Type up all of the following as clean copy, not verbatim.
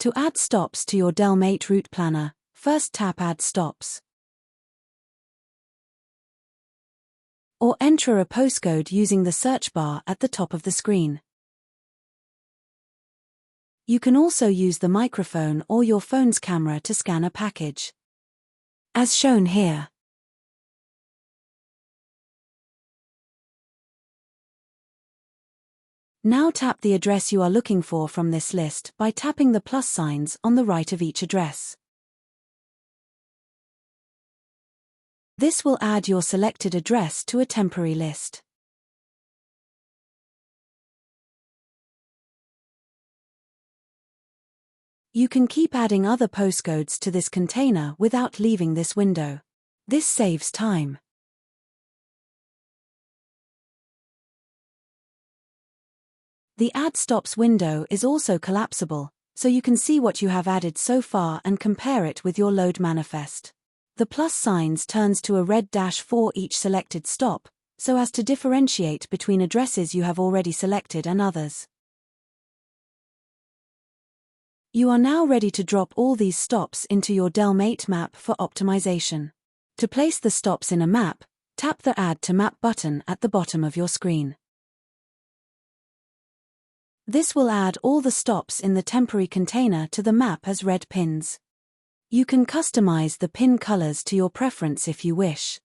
To add stops to your Delm8 route planner, first tap Add Stops. Or enter a postcode using the search bar at the top of the screen. You can also use the microphone or your phone's camera to scan a package, as shown here. Now tap the address you are looking for from this list by tapping the plus signs on the right of each address. This will add your selected address to a temporary list. You can keep adding other postcodes to this container without leaving this window. This saves time. The Add Stops window is also collapsible, so you can see what you have added so far and compare it with your load manifest. The plus signs turns to a red dash for each selected stop, so as to differentiate between addresses you have already selected and others. You are now ready to drop all these stops into your Delm8 map for optimization. To place the stops in a map, tap the Add to Map button at the bottom of your screen. This will add all the stops in the temporary container to the map as red pins. You can customize the pin colors to your preference if you wish.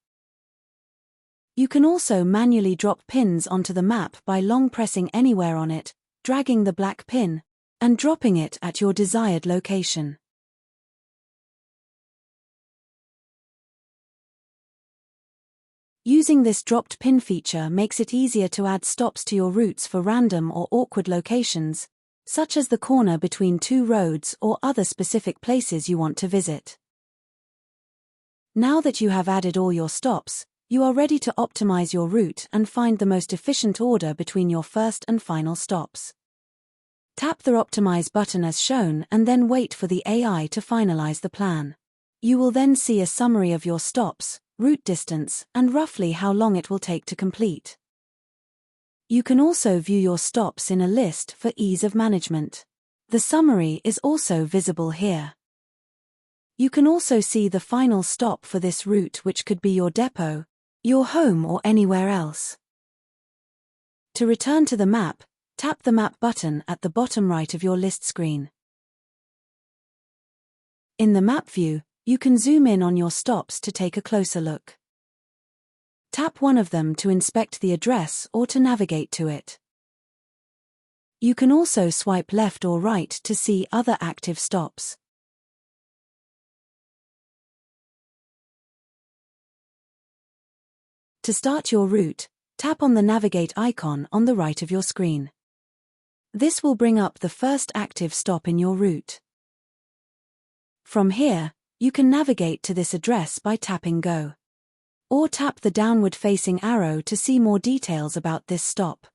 You can also manually drop pins onto the map by long pressing anywhere on it, dragging the black pin, and dropping it at your desired location. Using this dropped pin feature makes it easier to add stops to your routes for random or awkward locations, such as the corner between two roads or other specific places you want to visit. Now that you have added all your stops, you are ready to optimize your route and find the most efficient order between your first and final stops. Tap the Optimize button as shown and then wait for the AI to finalize the plan. You will then see a summary of your stops, route distance, and roughly how long it will take to complete. You can also view your stops in a list for ease of management. The summary is also visible here. You can also see the final stop for this route, which could be your depot, your home, or anywhere else. To return to the map, tap the Map button at the bottom right of your list screen. In the map view, you can zoom in on your stops to take a closer look. Tap one of them to inspect the address or to navigate to it. You can also swipe left or right to see other active stops. To start your route, tap on the Navigate icon on the right of your screen. This will bring up the first active stop in your route. From here, you can navigate to this address by tapping Go. Or tap the downward-facing arrow to see more details about this stop.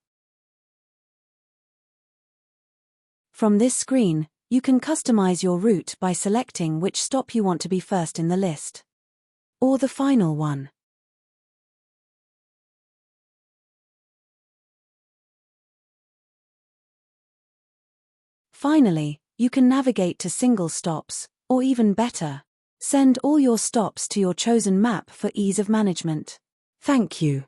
From this screen, you can customize your route by selecting which stop you want to be first in the list, or the final one. Finally, you can navigate to single stops, or even better, send all your stops to your chosen map for ease of management. Thank you.